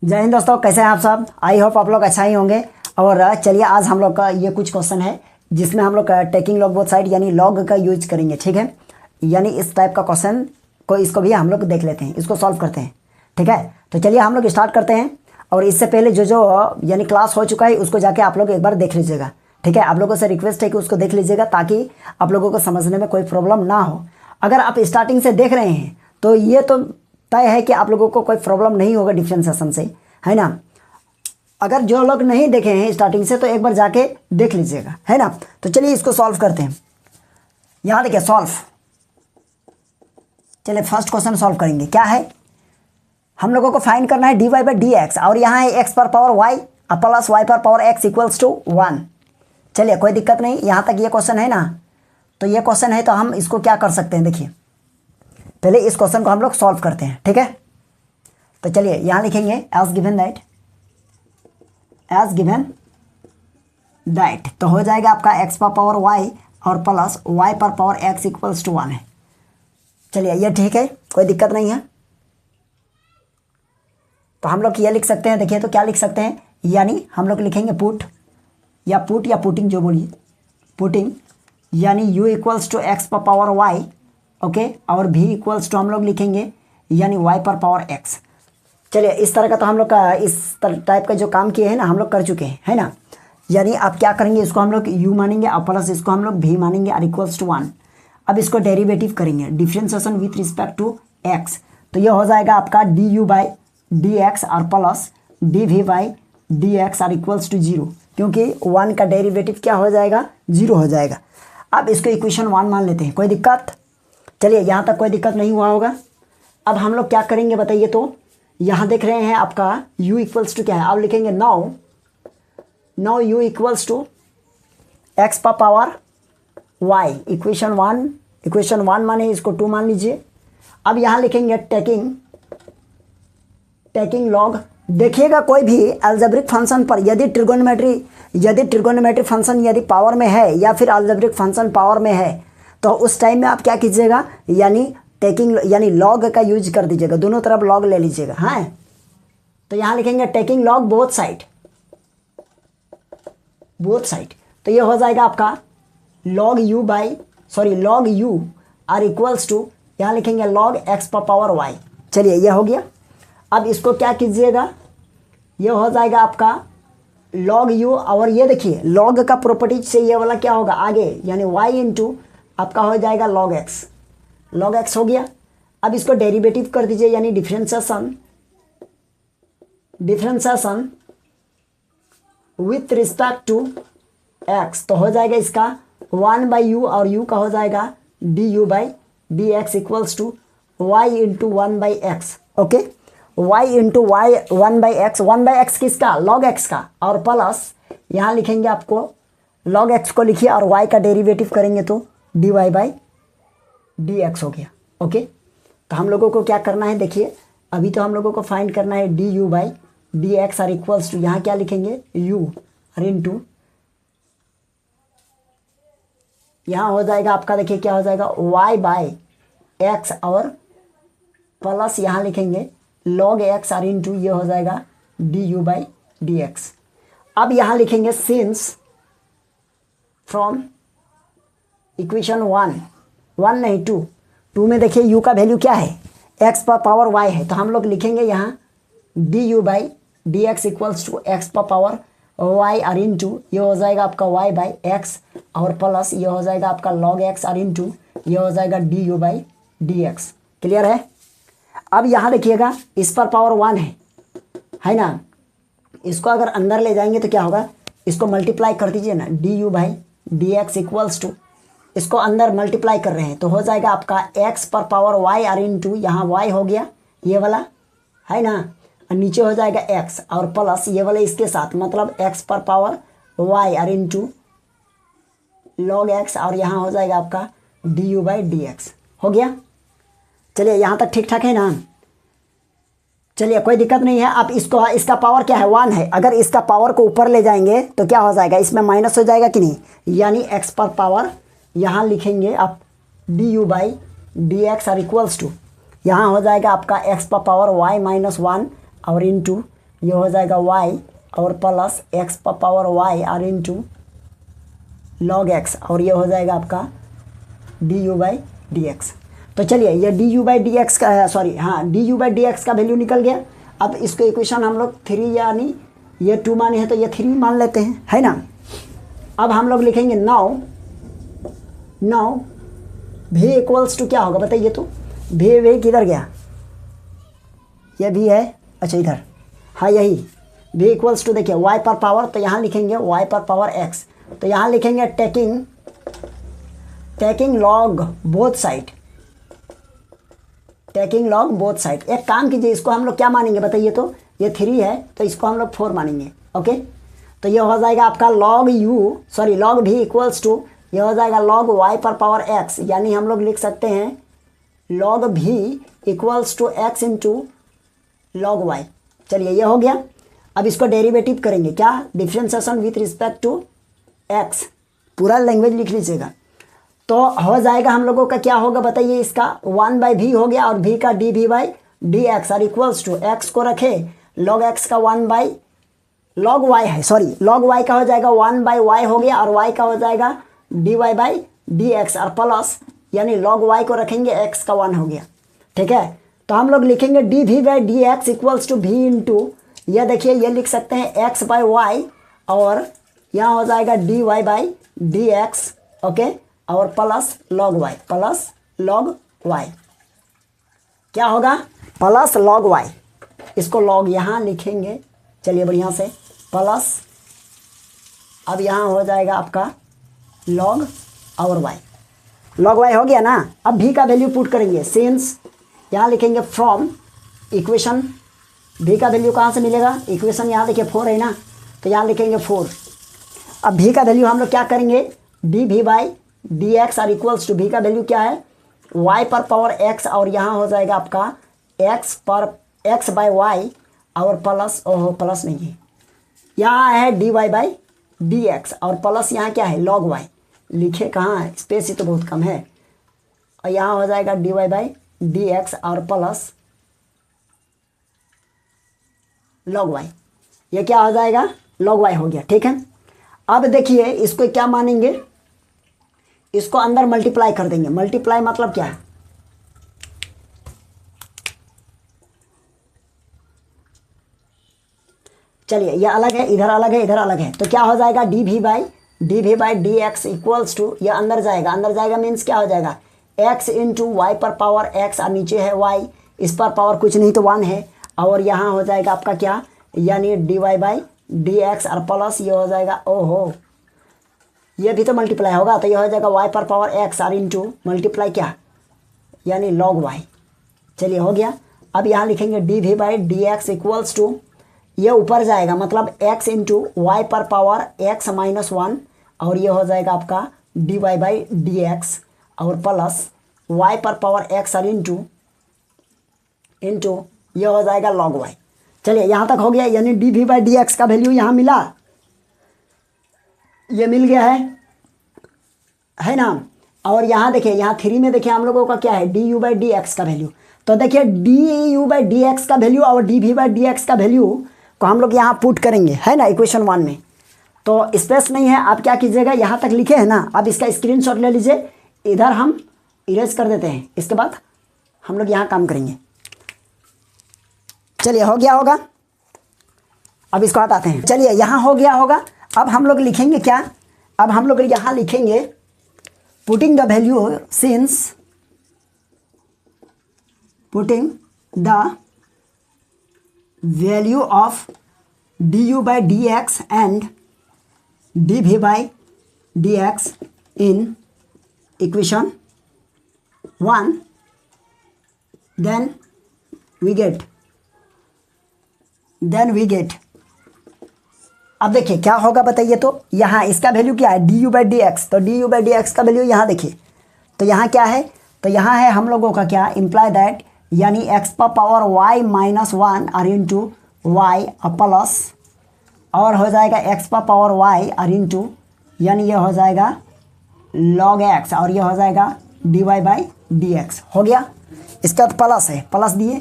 जय हिंद दोस्तों, कैसे हैं आप सब। आई होप आप लोग अच्छा ही होंगे। और चलिए आज हम लोग का ये कुछ क्वेश्चन है जिसमें हम लोग टेकिंग लॉग बोथ साइड यानी लॉग का यूज करेंगे। ठीक है, यानी इस टाइप का क्वेश्चन को इसको भी हम लोग देख लेते हैं, इसको सॉल्व करते हैं। ठीक है, तो चलिए हम लोग स्टार्ट करते हैं। और इससे पहले जो यानी क्लास हो चुका है उसको जाके आप लोग एक बार देख लीजिएगा। ठीक है, आप लोगों से रिक्वेस्ट है कि उसको देख लीजिएगा ताकि आप लोगों को समझने में कोई प्रॉब्लम ना हो। अगर आप स्टार्टिंग से देख रहे हैं तो ये तो तय है कि आप लोगों को कोई प्रॉब्लम नहीं होगा डिफरेंशिएशन से, है ना। अगर जो लोग नहीं देखे हैं स्टार्टिंग से तो एक बार जाके देख लीजिएगा, है ना। तो चलिए इसको सॉल्व करते हैं। यहाँ देखिए सॉल्व, चलिए फर्स्ट क्वेश्चन सॉल्व करेंगे। क्या है, हम लोगों को फाइंड करना है dy बाई डी एक्स, और यहाँ है x पर पावर y प्लस y पर पावर x इक्वल्स टू 1। चलिए कोई दिक्कत नहीं, यहाँ तक ये क्वेश्चन है ना। तो ये क्वेश्चन है तो हम इसको क्या कर सकते हैं, देखिए पहले इस क्वेश्चन को हम लोग सॉल्व करते हैं। ठीक है, तो चलिए यहाँ लिखेंगे एज गिवन दैट, तो हो जाएगा आपका x पर पावर y और प्लस y पर पावर x इक्वल्स टू 1 है। चलिए ये ठीक है, कोई दिक्कत नहीं है। तो हम लोग ये लिख सकते हैं, देखिए तो क्या लिख सकते हैं, यानी हम लोग लिखेंगे पुट या पुटिंग जो बोलिए, पुटिंग यानी u इक्वल्स टू x पर पावर y, ओके, और v इक्वल्स टू हम लोग लिखेंगे यानी y पर पावर x। चलिए इस तरह का तो हम लोग का इस टाइप का जो काम किए हैं ना हम लोग कर चुके हैं, है ना। यानी आप क्या करेंगे, इसको हम लोग u मानेंगे और प्लस इसको हम लोग v मानेंगे और इक्वल्स टू 1। अब इसको डेरिवेटिव करेंगे, differentiation with respect to x, तो ये हो जाएगा आपका du बाई डी एक्स और plus d we by D x और इक्वल्स टू 0, क्योंकि 1 का डेरिवेटिव क्या हो जाएगा, 0 हो जाएगा। अब इसको इक्वेशन 1 मान लेते हैं, कोई दिक्कत। चलिए यहाँ तक कोई दिक्कत नहीं हुआ होगा। अब हम लोग क्या करेंगे बताइए, तो यहाँ देख रहे हैं आपका u इक्वल्स टू क्या है, अब लिखेंगे now u equals to x पर पावर y, इक्वेशन 1 माने इसको 2 मान लीजिए। अब यहाँ लिखेंगे टेकिंग लॉग। देखिएगा कोई भी अलजेब्रिक फंक्शन पर यदि ट्रिगोनोमेट्री फंक्शन यदि पावर में है या फिर अलजेब्रिक फंक्शन पावर में है तो उस टाइम में आप क्या कीजिएगा, यानी लॉग का यूज कर दीजिएगा, दोनों तरफ लॉग ले लीजिएगा। हाँ, तो यहाँ लिखेंगे टेकिंग लॉग बोथ साइड, तो ये हो जाएगा आपका log u are equals to, यहाँ लिखेंगे लॉग x पर पावर y। चलिए ये हो गया। अब इसको क्या कीजिएगा, ये हो जाएगा आपका log u, और ये देखिए log का प्रॉपर्टीज से ये वाला क्या होगा आगे, यानी y इंटू आपका हो जाएगा log x हो गया। अब इसको डेरिवेटिव कर दीजिए, यानी differentiation with respect to x, तो हो जाएगा इसका 1 बाई यू और u का हो जाएगा du by D x equals to y into 1 by x. Okay, y into y 1 by x किसका, log x का, और प्लस यहाँ लिखेंगे आपको log x को लिखिए और y का डेरिवेटिव करेंगे तो dy बाई डी एक्स हो गया। ओके, तो हम लोगों को क्या करना है, देखिए अभी तो हम लोगों को फाइंड करना है du बाई डी एक्स और इक्वल्स टू, यहाँ क्या लिखेंगे u और इंटू यहाँ हो जाएगा आपका, देखिए क्या हो जाएगा y बाई एक्स और प्लस यहाँ लिखेंगे log x और इंटू ये हो जाएगा du बाई डी एक्स। अब यहाँ लिखेंगे सिंस फ्रॉम इक्वेशन 1 नहीं 2 में देखिए u का वैल्यू क्या है, x पर पावर y है, तो हम लोग लिखेंगे यहाँ du by D x equals to x पर पावर y और इंटू ये हो जाएगा आपका y बाई एक्स और प्लस ये हो जाएगा आपका log x और इंटू ये हो जाएगा du by D x. Clear है। अब यहाँ देखिएगा इस पर पावर 1 है ना, इसको अगर अंदर ले जाएंगे तो क्या होगा, इसको मल्टीप्लाई कर दीजिए ना, du by D x equals to, इसको अंदर मल्टीप्लाई कर रहे हैं तो हो जाएगा आपका x पर पावर y और इंटू यहाँ y हो गया ये वाला, है ना, और नीचे हो जाएगा x और प्लस ये वाला इसके साथ, मतलब x पर पावर y और इंटू log x और यहाँ हो जाएगा आपका du बाई डी एक्स हो गया। चलिए यहाँ तक ठीक ठाक है ना। चलिए कोई दिक्कत नहीं है। अब इसका पावर क्या है, 1 है, अगर इसका पावर को ऊपर ले जाएंगे तो क्या हो जाएगा, इसमें माइनस हो जाएगा कि नहीं, यानी x पर पावर यहाँ लिखेंगे आप du बाई डी एक्स और इक्वल्स टू यहाँ हो जाएगा आपका x पर पावर y माइनस 1 और इंटू ये हो जाएगा y और प्लस x पर पावर y और इंटू लॉग x और ये हो जाएगा आपका du/dx। तो चलिए ये du/dx का सॉरी हाँ du/dx का वैल्यू निकल गया। अब इसको इक्वेशन हम लोग 3 यानी ये 2 माने हैं तो ये 3 मान लेते हैं, है ना। अब हम लोग लिखेंगे नाउ v इक्वल्स टू क्या होगा बताइए तो। v किधर गया, ये भी है, अच्छा इधर, हाँ यही v इक्वल्स टू देखिए y पर पावर, तो यहाँ लिखेंगे y पर पावर x, तो यहाँ लिखेंगे taking log both side, taking log both side. एक काम कीजिए, इसको हम लोग क्या मानेंगे बताइए तो, ये 3 है तो इसको हम लोग 4 मानेंगे, ओके। तो ये हो जाएगा आपका लॉग v इक्वल्स टू, ये हो जाएगा लॉग y पर पावर x, यानी हम लोग लिख सकते हैं log v equals to x into log y। चलिए ये हो गया। अब इसको डेरिवेटिव करेंगे, क्या, differentiation with respect to x, पूरा लैंग्वेज लिख लीजिएगा। तो हो जाएगा हम लोगों का क्या होगा बताइए, इसका 1/v हो गया और v का dv/dx और इक्वल्स टू x को रखे log x का 1 log y है, सॉरी log y का हो जाएगा 1/y हो गया और y का हो जाएगा dy/dx और प्लस यानी log y को रखेंगे x का 1 हो गया, ठीक है। तो हम लोग लिखेंगे dv/dx equals to v into, यह देखिए ये लिख सकते हैं x/y और यहाँ हो जाएगा dy/dx, ओके, और प्लस log y, क्या होगा प्लस log y, इसको log यहाँ लिखेंगे, चलिए बढ़िया से, प्लस अब यहाँ हो जाएगा आपका log और log y हो गया ना। अब v का वैल्यू पुट करेंगे, सिंस यहाँ लिखेंगे फ्रॉम इक्वेशन, v का वैल्यू कहाँ से मिलेगा, इक्वेशन यहाँ देखिए 4 है ना, तो यहाँ लिखेंगे 4। अब v का वैल्यू हम लोग क्या करेंगे, dv/dx और इक्वल्स टू v का वैल्यू क्या है, y पर पावर x और यहाँ हो जाएगा आपका x/y और प्लस, ओहो प्लस नहीं है, यहाँ है dy/dx और प्लस यहाँ क्या है log y, लिखे कहाँ है, स्पेस ही तो बहुत कम है, और यहाँ हो जाएगा dy/dx और प्लस log y, ये क्या हो जाएगा log y हो गया, ठीक है। अब देखिए इसको क्या मानेंगे, इसको अंदर मल्टीप्लाई कर देंगे, मल्टीप्लाई मतलब क्या है, चलिए ये अलग है, इधर अलग है, इधर अलग है, तो क्या हो जाएगा dv/dx इक्वल्स टू, ये अंदर जाएगा मीन्स क्या हो जाएगा x इंटू वाई पर पावर x और नीचे है y, इस पर पावर कुछ नहीं तो 1 है, और यहाँ हो जाएगा आपका क्या, यानी dy/dx और प्लस ये हो जाएगा, ओहो ये भी तो मल्टीप्लाई होगा, तो ये हो जाएगा y पर पावर x और इंटू मल्टीप्लाई क्या, यानी log y। चलिए हो गया। अब यहाँ लिखेंगे dv/dx इक्वल्स टू, ये ऊपर जाएगा मतलब x इंटू वाई पर पावर x माइनस 1 और ये हो जाएगा आपका dy/dx और प्लस y पर पावर x और इंटू ये हो जाएगा log y। चलिए यहाँ तक हो गया, यानी dv/dx का वैल्यू यहाँ मिला, ये मिल गया है ना। और यहाँ देखिए, यहाँ 3 में देखिए हम लोगों का क्या है, du/dx का वैल्यू, तो देखिए du/dx का वैल्यू और dv/dx का वैल्यू को हम लोग यहाँ पुट करेंगे, है ना, इक्वेशन 1 में। तो स्पेस नहीं है, आप क्या कीजिएगा, यहाँ तक लिखे हैं ना, अब इसका स्क्रीनशॉट ले लीजिए, इधर हम इरेज कर देते हैं, इसके बाद हम लोग यहाँ काम करेंगे। चलिए हो गया होगा, अब इसको हटाते हैं। चलिए यहाँ हो गया होगा। अब हम लोग लिखेंगे क्या, अब हम लोग यहाँ लिखेंगे putting the value, since putting the value of du/dx and dv/dx in equation 1, then we get अब देखिए क्या होगा बताइए तो, यहाँ इसका वैल्यू क्या है du/dx, तो du/dx का वैल्यू यहाँ देखिए, तो यहाँ क्या है, तो यहाँ है हम लोगों का क्या, इम्प्लाई दैट, यानी x पर पावर y माइनस 1 और इंटू वाई प्लस, और हो जाएगा x पर पावर y और इंटू, यानी ये हो जाएगा log x और ये हो जाएगा dy/dx हो गया। इसके बाद प्लस है, प्लस दिए,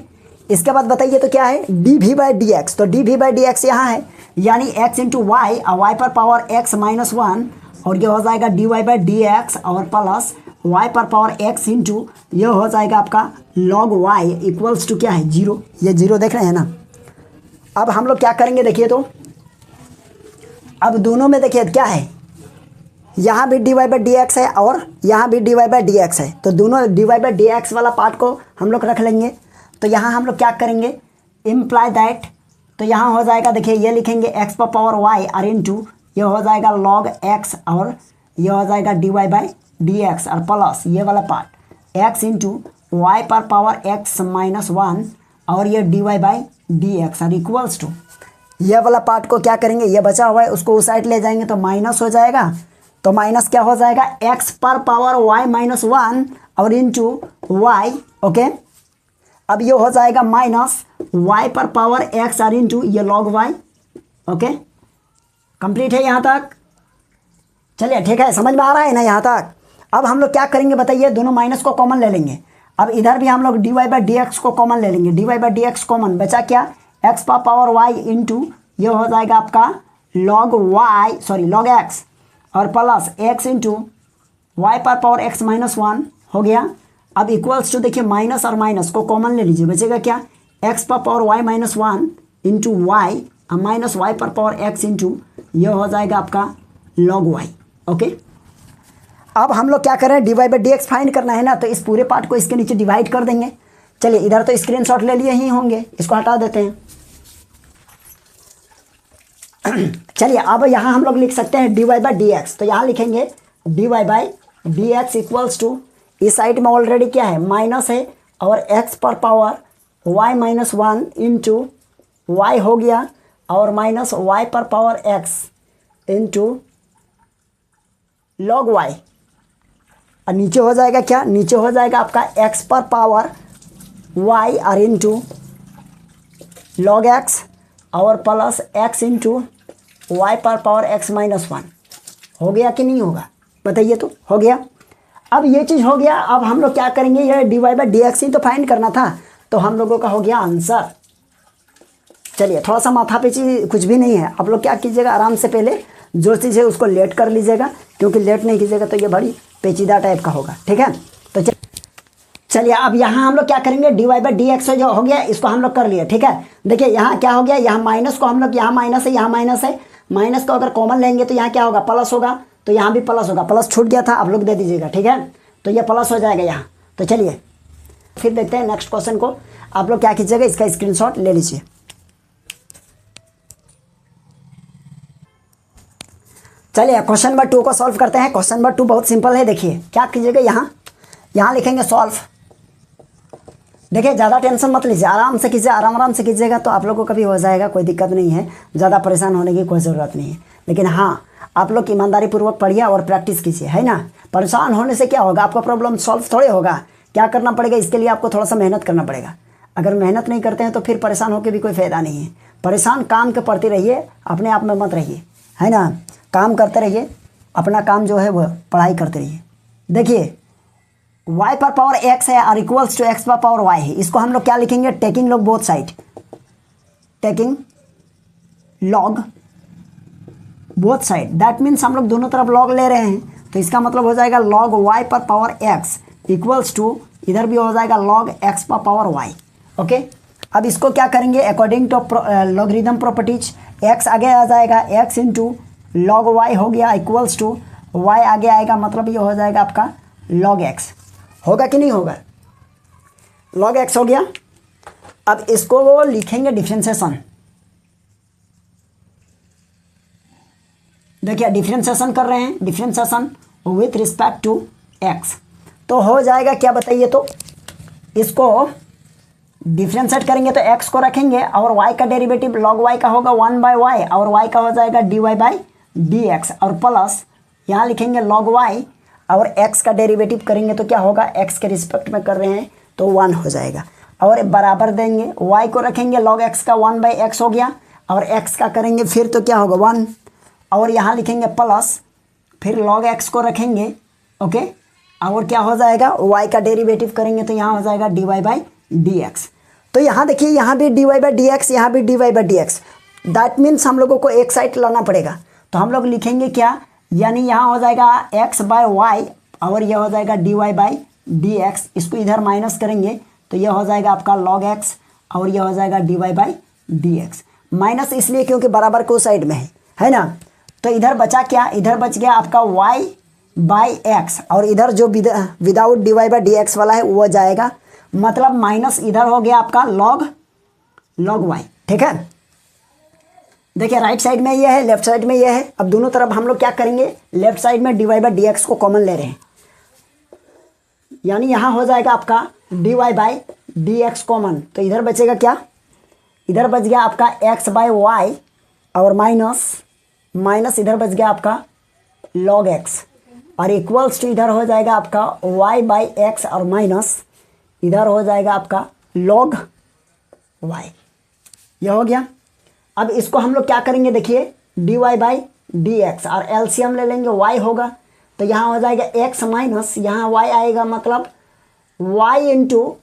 इसके बाद बताइए तो क्या है, D we by D x. तो D we by D X यहाँ है, यानी एक्स इंटू वाई, वाई पर पावर एक्स माइनस वन, और ये हो जाएगा D Y by D x और प्लस वाई पर पावर एक्स इंटू ये हो जाएगा आपका लॉग वाई इक्वल्स टू क्या है, जीरो। ये जीरो देख रहे हैं ना। अब हम लोग क्या करेंगे देखिए, तो अब दोनों में देखिए क्या है, यहाँ भी d Y by D x है और यहाँ भी d Y by D x है। तो दोनों d Y by D x वाला पार्ट को हम लोग रख लेंगे। तो यहाँ हम लोग क्या करेंगे, इम्प्लाई दैट, तो यहाँ हो जाएगा देखिए, ये लिखेंगे एक्स पर पावर वाई और इंटू ये हो जाएगा लॉग एक्स और ये हो जाएगा D Y by D x और प्लस ये वाला पार्ट एक्स इंटू वाई पर पावर एक्स माइनस वन और ये D Y by D x और इक्वल्स टू ये वाला पार्ट को क्या करेंगे, ये बचा हुआ है उसको उस साइड ले जाएंगे तो माइनस हो जाएगा। तो माइनस क्या हो जाएगा, एक्स पर पावर वाई माइनस वन और इंटू वाई। ओके, अब ये हो जाएगा माइनस वाई पर पावर एक्स और इंटू ये लॉग वाई। ओके, कंप्लीट है यहाँ तक। चलिए ठीक है, समझ में आ रहा है ना यहाँ तक। अब हम लोग क्या करेंगे बताइए, दोनों माइनस को कॉमन ले लेंगे। अब इधर भी हम लोग d Y by D x को कॉमन ले लेंगे। D Y by D x common बचा क्या, एक्स पर पावर वाई इंटू ये हो जाएगा आपका log y sorry log x और प्लस एक्स इंटू वाई पर पावर एक्स माइनस वन हो गया। अब इक्वल्स टू देखिए माइनस और माइनस को कॉमन ले लीजिए, बचेगा क्या, एक्स पर power y minus one into y और माइनस वाई पर पावर एक्स इंटू ये हो जाएगा आपका लॉग वाई। ओके, अब हम लोग क्या करें, d Y by D x find करना है ना, तो इस पूरे पार्ट को इसके नीचे डिवाइड कर देंगे। चलिए इधर तो स्क्रीनशॉट ले लिए ही होंगे, इसको हटा देते हैं। चलिए अब यहाँ हम लोग लिख सकते हैं d Y by D x. तो यहाँ लिखेंगे d Y by D x equals to, इस साइड में ऑलरेडी क्या है, माइनस है और एक्स पर power y minus one into y हो गया और माइनस वाई पर power x into log y. और नीचे हो जाएगा क्या, नीचे हो जाएगा आपका एक्स पर पावर वाई और इंटू लॉग एक्स और प्लस एक्स इंटू वाई पर पावर एक्स माइनस वन। हो गया कि नहीं होगा बताइए, तो हो गया। अब ये चीज़ हो गया। अब हम लोग क्या करेंगे, ये D Y by D X ही तो फाइंड करना था, तो हम लोगों का हो गया आंसर। चलिए थोड़ा सा माथा पेची कुछ भी नहीं है। आप लोग क्या कीजिएगा, आराम से पहले जो चीज़ है उसको लेट कर लीजिएगा, क्योंकि लेट नहीं कीजिएगा तो ये बड़ी पेचीदा टाइप का होगा। ठीक है, तो चलिए अब यहाँ हम लोग क्या करेंगे, d Y by D x जो हो गया इसको हम लोग कर लिए। ठीक है, देखिए यहाँ क्या हो गया, यहाँ माइनस को हम लोग, यहाँ माइनस है यहाँ माइनस है, माइनस को अगर कॉमन लेंगे तो यहाँ क्या होगा, प्लस होगा। तो यहाँ भी प्लस होगा, प्लस छूट गया था, आप लोग दे दीजिएगा। ठीक है, तो ये प्लस हो जाएगा यहाँ। तो चलिए फिर देखते हैं नेक्स्ट क्वेश्चन को। आप लोग क्या कीजिएगा, इसका स्क्रीनशॉट ले लीजिए। चलिए क्वेश्चन नंबर 2 को सॉल्व करते हैं। क्वेश्चन नंबर 2 बहुत सिंपल है। देखिए क्या कीजिएगा, यहाँ लिखेंगे सॉल्व। देखिए ज़्यादा टेंशन मत लीजिए, आराम से कीजिए, आराम से कीजिएगा तो आप लोगों को भी हो जाएगा, कोई दिक्कत नहीं है। ज़्यादा परेशान होने की कोई ज़रूरत नहीं है। लेकिन हाँ, आप लोग ईमानदारी पूर्वक पढ़िए और प्रैक्टिस कीजिए, है ना। परेशान होने से क्या होगा, आपका प्रॉब्लम सॉल्व थोड़े होगा। क्या करना पड़ेगा, इसके लिए आपको थोड़ा सा मेहनत करना पड़ेगा। अगर मेहनत नहीं करते हैं तो फिर परेशान होकर भी कोई फ़ायदा नहीं है। परेशान काम के पढ़ते रहिए, अपने आप में मत रहिए, है ना। काम करते रहिए, अपना काम जो है वह पढ़ाई करते रहिए। देखिए y पर पावर x है और इक्वल्स टू x पर पावर y है। इसको हम लोग क्या लिखेंगे, taking log both side, taking log both side. That means हम लोग दोनों तरफ लॉग ले रहे हैं, तो इसका मतलब हो जाएगा लॉग y पर पावर x इक्वल्स टू, इधर भी हो जाएगा लॉग x पर पावर y। ओके, अब इसको क्या करेंगे, according to logarithm properties, x आगे आ जाएगा, x इंटू लॉग y हो गया इक्वल्स टू y आगे आएगा, मतलब ये हो जाएगा आपका लॉग x। होगा कि नहीं होगा, लॉग x हो गया। अब इसको वो लिखेंगे डिफरेंशिएशन। देखिए डिफरेंशिएशन कर रहे हैं, differentiation with respect to x। तो हो जाएगा क्या बताइए, तो इसको डिफरेंशिएट करेंगे तो x को रखेंगे और y का डेरिवेटिव लॉग y का होगा 1/y और y का हो जाएगा dy बाई dx और प्लस यहाँ लिखेंगे लॉग y और x का डेरिवेटिव करेंगे तो क्या होगा, x के रिस्पेक्ट में कर रहे हैं तो 1 हो जाएगा और बराबर देंगे, y को रखेंगे log x का 1/x हो गया और x का करेंगे फिर तो क्या होगा 1 और यहाँ लिखेंगे प्लस, फिर log x को रखेंगे। ओके, और क्या हो जाएगा, y का डेरिवेटिव करेंगे तो यहाँ हो जाएगा dy बाई dx। तो यहाँ देखिए, यहाँ भी dy बाई डी एक्स, यहाँ भी dy by D x, that means हम लोगों को एक साइड लाना पड़ेगा। तो हम लोग लिखेंगे क्या, यानी यहाँ हो जाएगा x बाय वाई और यह हो जाएगा dy बाई डी एक्स। इसको इधर माइनस करेंगे तो यह हो जाएगा आपका log x और यह हो जाएगा dy by D x. Minus इसलिए क्योंकि बराबर को साइड में है ना। तो इधर बचा क्या, इधर बच गया आपका y बाई एक्स और इधर जो without dy by D x वाला है वो जाएगा, मतलब माइनस इधर हो गया आपका log y। ठीक है, देखिए राइट साइड में ये है, लेफ्ट साइड में ये है। अब दोनों तरफ हम लोग क्या करेंगे, लेफ्ट साइड में dy बाई डी एक्स को कॉमन ले रहे हैं, यानी यहाँ हो जाएगा आपका dy by D x common. तो इधर बचेगा क्या, इधर बच गया आपका x बाई वाई और माइनस इधर बच गया आपका log x और इक्वल्स टू इधर हो जाएगा आपका y बाई एक्स और माइनस इधर हो जाएगा आपका log y। यह हो गया। अब इसको हम लोग क्या करेंगे, देखिए dy बाई डी एक्स और एलसीएम ले लेंगे, y होगा तो यहाँ हो जाएगा x माइनस यहाँ y आएगा, मतलब y इंटू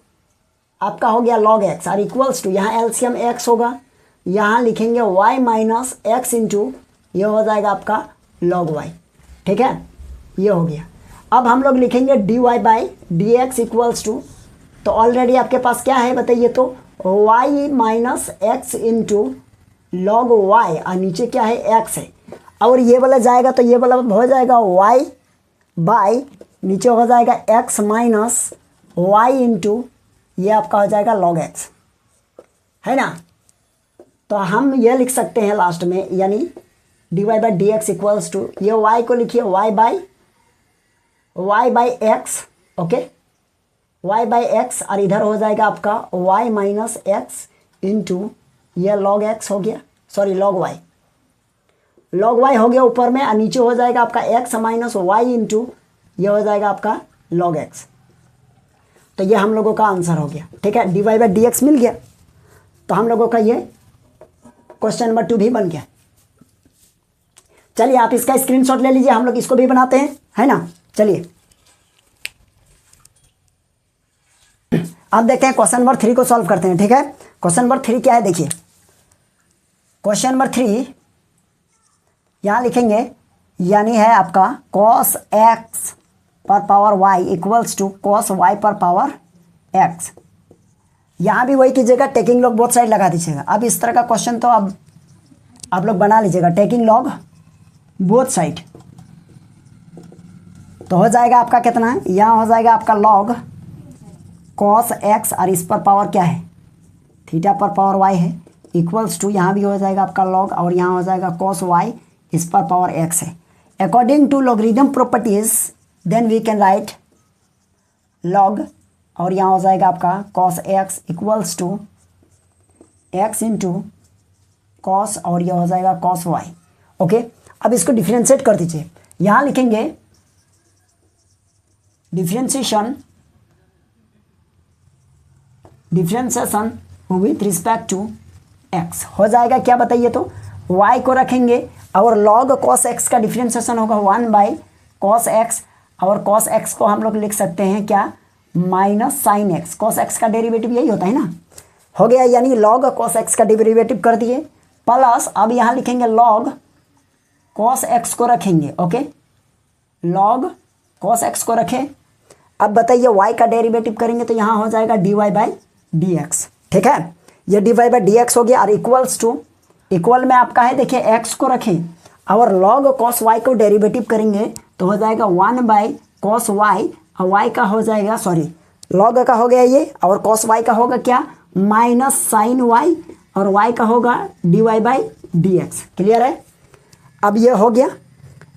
आपका हो गया log x और इक्वल्स टू यहाँ एलसीएम x होगा, यहाँ लिखेंगे y माइनस एक्स इंटू ये हो जाएगा आपका log y। ठीक है, ये हो गया। अब हम लोग लिखेंगे dy by D x equals to, तो ऑलरेडी आपके पास क्या है बताइए, तो y minus x into log y और नीचे क्या है x है और ये वाला जाएगा तो ये वाला हो जाएगा y बाई नीचे हो जाएगा x माइनस y इंटू ये आपका हो जाएगा log x, है ना। तो हम ये लिख सकते हैं लास्ट में, यानी dy by D x equals to ये y को लिखिए y by x, okay y by x और इधर हो जाएगा आपका y माइनस एक्स इंटू ये log x हो गया, सॉरी log y हो गया ऊपर में और नीचे हो जाएगा आपका x माइनस वाई इंटू ये हो जाएगा आपका log x। तो ये हम लोगों का आंसर हो गया। ठीक है, dy बाई डी एक्स मिल गया, तो हम लोगों का ये क्वेश्चन नंबर 2 भी बन गया। चलिए आप इसका स्क्रीनशॉट ले लीजिए, हम लोग इसको भी बनाते हैं, है ना। चलिए अब देखते हैं क्वेश्चन नंबर 3 को सॉल्व करते हैं। ठीक है, क्वेश्चन नंबर 3 क्या है, देखिए क्वेश्चन नंबर 3 यहाँ लिखेंगे, यानी है आपका cos x पर power y equals to cos y पर पावर x। यहाँ भी वही कीजिएगा, टेकिंग लॉग बोथ साइड लगा दीजिएगा। अब इस तरह का क्वेश्चन तो अब आप लोग बना लीजिएगा, टेकिंग लॉग बोथ साइड। तो हो जाएगा आपका कितना है, यहाँ हो जाएगा आपका log cos x और इस पर पावर क्या है, थीटा पर पावर y है, इक्वल्स टू यहाँ भी हो जाएगा आपका log और यहाँ हो जाएगा cos y इस पर पावर x है। According to logarithm properties then we can write log और यहाँ हो जाएगा आपका cos x equals to x into cos और यह हो जाएगा cos y। ओके, अब इसको डिफ्रेंशिएट कर दीजिए। यहाँ लिखेंगे differentiation with respect to x हो जाएगा क्या बताइए, तो y को रखेंगे और log cos x का डिफ्रेंशिएशन होगा 1 बाई cos x और cos x को हम लोग लिख सकते हैं क्या, minus sine x। cos x का डेरिवेटिव यही होता है ना, हो गया, यानी log cos x का डेरिवेटिव कर दिए, प्लस अब यहाँ लिखेंगे log cos x को रखेंगे, ओके log cos x को रखें। अब बताइए y का डेरिवेटिव करेंगे तो यहाँ हो जाएगा dy बाई डी एक्स। ठीक है, ये dy बाई डी एक्स हो गया और इक्वल्स टू, इक्वल में आपका है देखिए x को रखें और log cos y को डेरिवेटिव करेंगे तो हो जाएगा 1 बाई cos y और y का हो जाएगा, सॉरी log का हो गया ये और cos y का होगा क्या, माइनस साइन y और y का होगा dy by D x. Clear है, अब ये हो गया।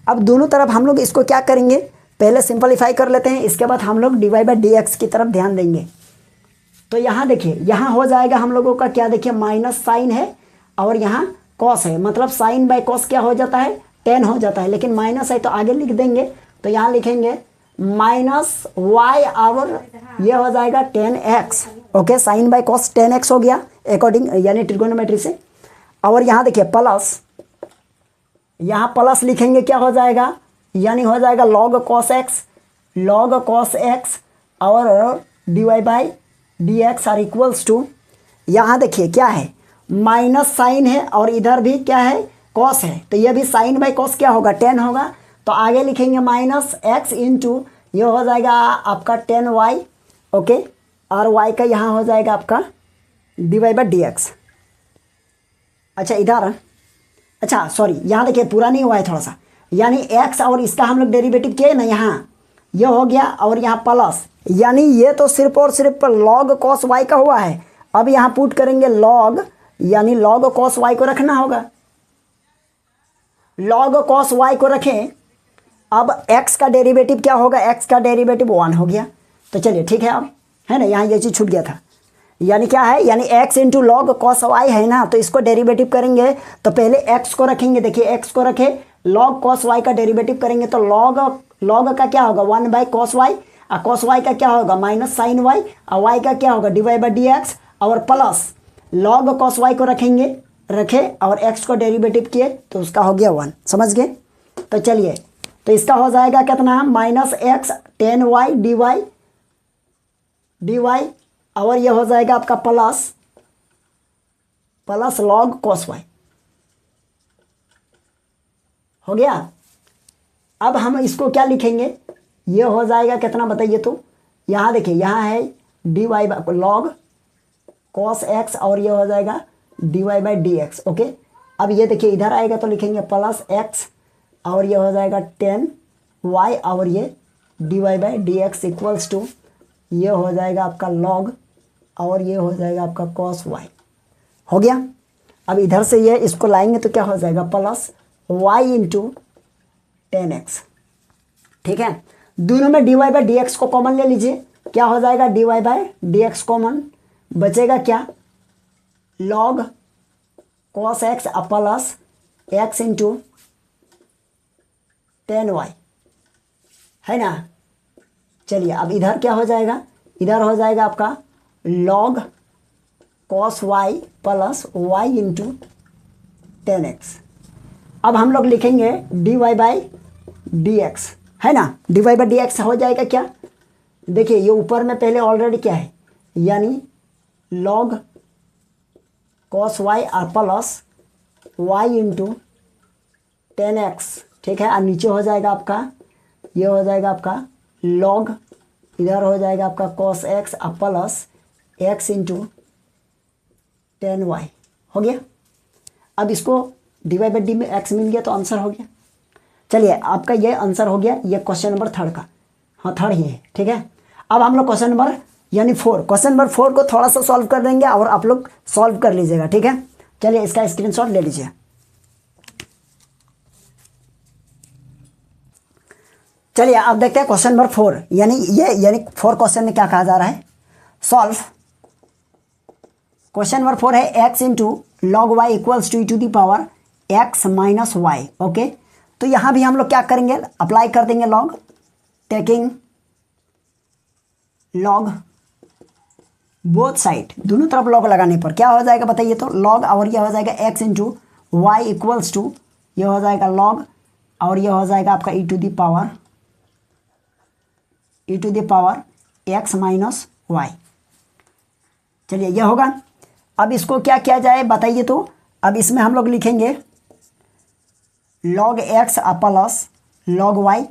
अब दोनों तरफ हम लोग इसको क्या करेंगे, पहले सिंपलीफाई कर लेते हैं, इसके बाद हम लोग dy बाई डी एक्स की तरफ ध्यान देंगे। तो यहाँ देखिए, यहाँ हो जाएगा हम लोगों का क्या, देखिए माइनस साइन है और यहाँ कॉस है, मतलब साइन बाई कॉस क्या हो जाता है, टेन हो जाता है, लेकिन माइनस है तो आगे लिख देंगे। तो यहाँ लिखेंगे माइनस वाई और ये हो जाएगा 10x। Okay, sign by cos 10x हो गया अकॉर्डिंग यानी ट्रिगोनोमेट्री से। और यहाँ देखिए प्लस, यहाँ प्लस लिखेंगे क्या हो जाएगा, यानी हो जाएगा log cos x और dy by D x are equals to यहाँ देखिए क्या है, माइनस साइन है और इधर भी क्या है, कॉस है, तो ये भी साइन बाई कॉस क्या होगा, 10 होगा। तो आगे लिखेंगे माइनस एक्स इंटू ये हो जाएगा आपका 10y, ओके, और y का यहाँ हो जाएगा आपका डिवाइड बाई dx। अच्छा इधर, अच्छा सॉरी यहाँ देखिए पूरा नहीं हुआ है थोड़ा सा, यानी x और इसका हम लोग डेरिवेटिव किए ना, यहाँ ये हो गया और यहाँ प्लस, यानी ये तो सिर्फ और सिर्फ log cos y का हुआ है। अब यहाँ पुट करेंगे log, यानी log cos y को रखना होगा, log cos y को रखें। अब x का डेरिवेटिव क्या होगा, x का डेरिवेटिव 1 हो गया। तो चलिए ठीक है, अब है ना, यहाँ ये चीज़ छूट गया था, यानी क्या है, यानी x into log cos y है ना, तो इसको डेरिवेटिव करेंगे तो पहले x को रखेंगे, देखिए x को रखे, लॉग कॉस वाई का डेरिवेटिव करेंगे तो लॉग का क्या होगा 1 बाई कॉस वाई, और कॉस वाई का क्या होगा माइनस साइन वाई, और वाई का क्या होगा डिवाइड बाई डी एक्स, और प्लस लॉग कॉस वाई को रखे और x को डेरिवेटिव किए तो उसका हो गया 1, समझ गए। तो चलिए, तो इसका हो जाएगा कितना, माइनस एक्स 10y dy और ये हो जाएगा आपका प्लस लॉग कॉस वाई, हो गया। अब हम इसको क्या लिखेंगे, ये हो जाएगा कितना बताइए, तो यहाँ देखिए यहाँ है dy by log cos x और ये हो जाएगा dy by D x, okay. अब ये देखिए इधर आएगा तो लिखेंगे प्लस एक्स और ये हो जाएगा 10y और ये dy by D x equals to ये हो जाएगा आपका log और ये हो जाएगा आपका cos y, हो गया। अब इधर से ये इसको लाएंगे तो क्या हो जाएगा प्लस y इंटू 10x, ठीक है। दोनों में dy बाई डी एक्स को कॉमन ले लीजिए, क्या हो जाएगा dy by D x common, बचेगा क्या log cos x plus x into 10y, है ना। चलिए अब इधर क्या हो जाएगा, इधर हो जाएगा आपका log cos y plus y into 10x। अब हम लोग लिखेंगे dy बाई डी एक्स, है ना, dy बाई डी एक्स हो जाएगा क्या, देखिए ये ऊपर में पहले ऑलरेडी क्या है, यानी log cos y और प्लस y इंटू 10x, ठीक है। और नीचे हो जाएगा आपका, ये हो जाएगा आपका log, इधर हो जाएगा आपका cos x और प्लस x इंटू 10y, हो गया। अब इसको dy बाई डी में x मिल गया तो आंसर हो गया। चलिए आपका ये आंसर हो गया, ये क्वेश्चन नंबर 3 का, हाँ 3 ही है, ठीक है। अब हम लोग क्वेश्चन नंबर यानी 4, क्वेश्चन नंबर 4 को थोड़ा सा सॉल्व कर देंगे और आप लोग सॉल्व कर लीजिएगा, ठीक है। चलिए इसका स्क्रीनशॉट ले लीजिए। चलिए अब देखते हैं क्वेश्चन नंबर 4, यानी 4 क्वेश्चन में क्या कहा जा रहा है, सॉल्व। क्वेश्चन नंबर 4 है x into log y equals to e to the power x minus y, okay. तो यहाँ भी हम लोग क्या करेंगे, अप्लाई कर देंगे log, taking log both side, दोनों तरफ लॉग लगाने पर क्या हो जाएगा बताइए, तो लॉग और ये हो जाएगा x into Y equals to ये हो जाएगा लॉग और ये हो जाएगा आपका E to the power x minus Y. चलिए यह होगा। अब इसको क्या किया जाए बताइए, तो अब इसमें हम लोग लिखेंगे log x plus log y,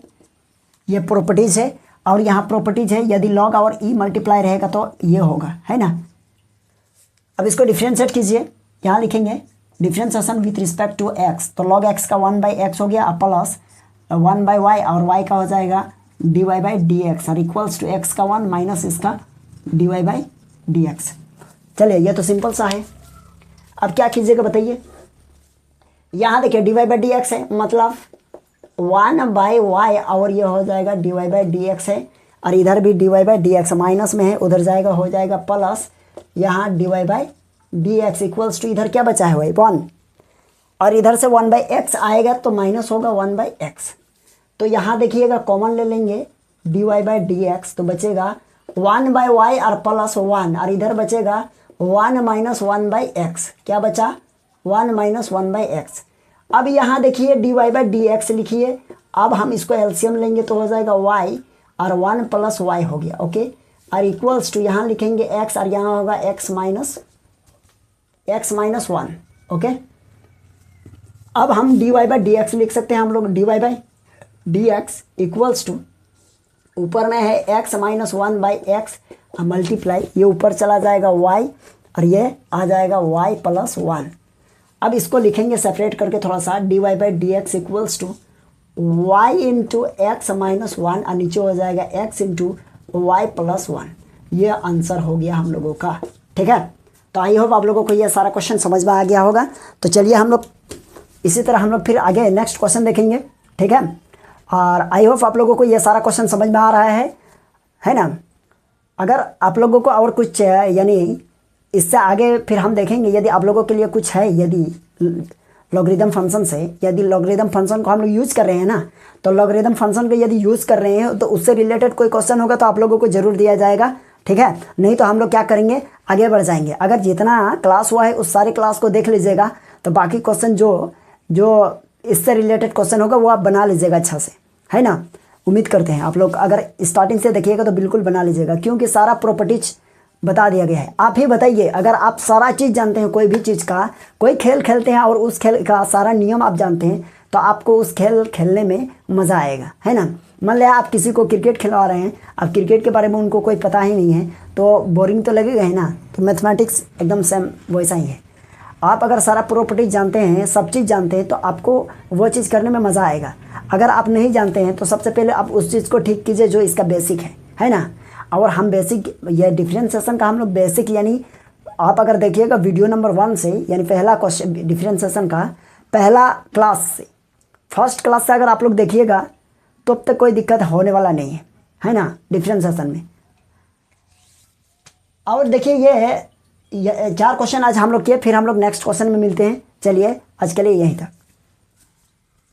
ये प्रॉपर्टीज है और यहाँ प्रॉपर्टीज है, यदि log और e मल्टीप्लाई रहेगा तो ये होगा, है ना। अब इसको डिफ्रेंशिएट कीजिए, यहाँ लिखेंगे differentiation with respect to x, तो log x का 1 बाई एक्स हो गया प्लस 1 बाई वाई और y का हो जाएगा dy बाई डी एक्स और इक्वल्स टू x का 1 माइनस इसका dy बाई डी एक्स। चलिए ये तो सिंपल सा है। अब क्या कीजिएगा बताइए, यहाँ देखिए dy बाई डी एक्स है, मतलब 1 बाई वाई और ये हो जाएगा dy बाई डी एक्स है, और इधर भी dy by D x minus में है, उधर जाएगा हो जाएगा प्लस यहाँ dy by D x equals to इधर क्या बचा है भाई 1, और इधर से 1 बाई एक्स आएगा तो माइनस होगा 1 बाई एक्स। तो यहाँ देखिएगा कॉमन ले लेंगे dy बाई डी एक्स, तो बचेगा 1 बाई वाई और प्लस 1, और इधर बचेगा 1 माइनस 1 बाई एक्स, क्या बचा 1 माइनस 1 बाई एक्स। अब यहाँ देखिए dy बाई डी एक्स लिखिए, अब हम इसको एलसीएम लेंगे तो हो जाएगा y और 1 प्लस वाई हो गया, ओके, और इक्वल्स टू यहाँ लिखेंगे x और यहाँ होगा x minus x minus one. Okay, अब हम d Y by D x लिख सकते हैं हम लोग। D Y by D x equals to, ऊपर में है x minus one by x multiply, ये ऊपर चला जाएगा वाई और ये आ जाएगा वाई प्लस वन। अब इसको लिखेंगे सेपरेट करके थोड़ा सा, d Y by D x equals to y into x minus one और नीचे हो जाएगा x into y plus one. ये आंसर हो गया हम लोगों का। ठीक है, तो आई होप आप लोगों को ये सारा क्वेश्चन समझ में आ गया होगा। तो चलिए हम लोग इसी तरह हम लोग फिर आगे नेक्स्ट क्वेश्चन देखेंगे। ठीक है, और आई होप आप लोगों को ये सारा क्वेश्चन समझ में आ रहा है ना। अगर आप लोगों को और कुछ यानी इससे आगे फिर हम देखेंगे, यदि आप लोगों के लिए कुछ है, यदि लॉगरिदम फंक्शन से, यदि लॉगरिदम फंक्शन को हम लोग यूज़ कर रहे हैं ना, तो लॉगरिदम फंक्शन को यदि यूज़ कर रहे हैं तो उससे रिलेटेड कोई क्वेश्चन होगा तो आप लोगों को ज़रूर दिया जाएगा। ठीक है, नहीं तो हम लोग क्या करेंगे, आगे बढ़ जाएंगे। अगर जितना क्लास हुआ है उस सारे क्लास को देख लीजिएगा, तो बाकी क्वेश्चन जो इससे रिलेटेड क्वेश्चन होगा वो आप बना लीजिएगा अच्छा से, है ना। उम्मीद करते हैं आप लोग अगर स्टार्टिंग से देखिएगा तो बिल्कुल बना लीजिएगा, क्योंकि सारा प्रॉपर्टीज बता दिया गया है। आप ही बताइए, अगर आप सारा चीज़ जानते हैं, कोई भी चीज़ का, कोई खेल खेलते हैं और उस खेल का सारा नियम आप जानते हैं, तो आपको उस खेल खेलने में मज़ा आएगा, है ना। मान लिया आप किसी को क्रिकेट खिलवा रहे हैं, अब क्रिकेट के बारे में उनको कोई पता ही नहीं है, तो बोरिंग तो लगेगा ही ना। तो मैथमेटिक्स एकदम सेम वैसा ही है। आप अगर सारा प्रॉपर्टीज जानते हैं, सब चीज़ जानते हैं, तो आपको वो चीज़ करने में मज़ा आएगा। अगर आप नहीं जानते हैं तो सबसे पहले आप उस चीज़ को ठीक कीजिए जो इसका बेसिक है ना। और हम बेसिक, ये डिफरेंशिएशन का हम लोग बेसिक, यानी आप अगर देखिएगा वीडियो नंबर 1 से, यानी पहला क्वेश्चन डिफरेंशिएशन का पहला क्लास से, फर्स्ट क्लास से अगर आप लोग देखिएगा तो अब तक कोई दिक्कत होने वाला नहीं है ना डिफरेंशिएशन में। और देखिए ये 4 क्वेश्चन आज हम लोग किए, फिर हम लोग नेक्स्ट क्वेश्चन में मिलते हैं। चलिए आज के लिए यहीं तक।